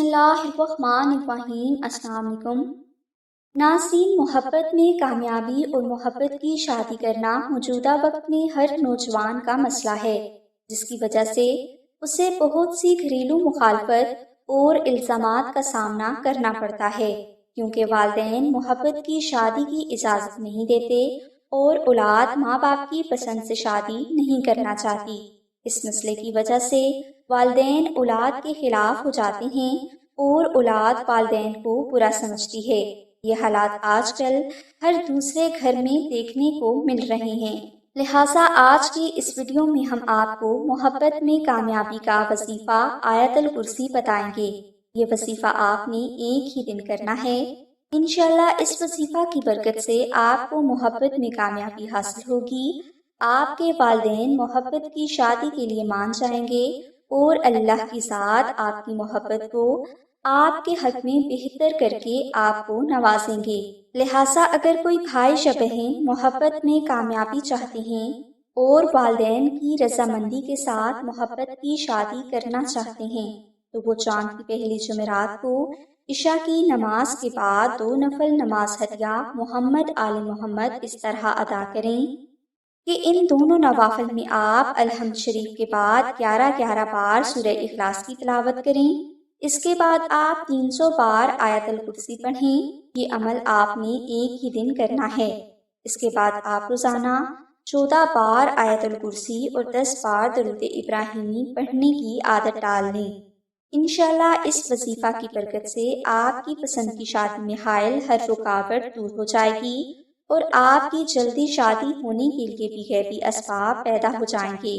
اللہ الرحمن الرحیم۔ السلام علیکم ناظرین، محبت میں کامیابی اور محبت کی شادی کرنا موجودہ وقت میں ہر نوجوان کا مسئلہ ہے، جس کی وجہ سے اسے بہت سی گھریلو مخالفت اور الزامات کا سامنا کرنا پڑتا ہے، کیونکہ والدین محبت کی شادی کی اجازت نہیں دیتے اور اولاد ماں باپ کی پسند سے شادی نہیں کرنا چاہتی۔ اس مسئلے کی وجہ سے والدین اولاد کے خلاف ہو جاتے ہیں اور اولاد والدین کو برا سمجھتی ہے۔ یہ حالات آج کل ہر دوسرے گھر میں دیکھنے کو مل رہے ہیں، لہٰذا آج کی اس ویڈیو میں ہم آپ کو محبت میں کامیابی کا وظیفہ آیت الکرسی بتائیں گے۔ یہ وظیفہ آپ نے ایک ہی دن کرنا ہے۔ انشاءاللہ اس وظیفہ کی برکت سے آپ کو محبت میں کامیابی حاصل ہوگی، آپ کے والدین محبت کی شادی کے لیے مان جائیں گے اور اللہ کی ذات آپ کی محبت کو آپ کے حق میں بہتر کر کے آپ کو نوازیں گے۔ لہٰذا اگر کوئی بھائی یا بہن محبت میں کامیابی چاہتے ہیں اور والدین کی رضامندی کے ساتھ محبت کی شادی کرنا چاہتے ہیں تو وہ چاند کی پہلی جمعرات کو عشاء کی نماز کے بعد 2 نفل نماز ہدیہ محمد آل محمد اس طرح ادا کریں کہ ان دونوں نوافل میں آپ الحمد شریف کے بعد 11 بار سورہ اخلاص کی تلاوت کریں۔ اس کے بعد آپ 300 بار آیت الکرسی پڑھیں۔ یہ عمل آپ نے ایک ہی دن کرنا ہے۔ اس کے بعد آپ روزانہ 14 بار آیت الکرسی اور 10 بار درود ابراہیمی پڑھنے کی عادت ڈال لیں۔ انشاءاللہ اس وظیفہ کی برکت سے آپ کی پسند کی شادی میں حائل ہر رکاوٹ دور ہو جائے گی اور آپ کی جلدی شادی ہونے کے لیے بھی غیبی اسباب پیدا ہو جائیں گے۔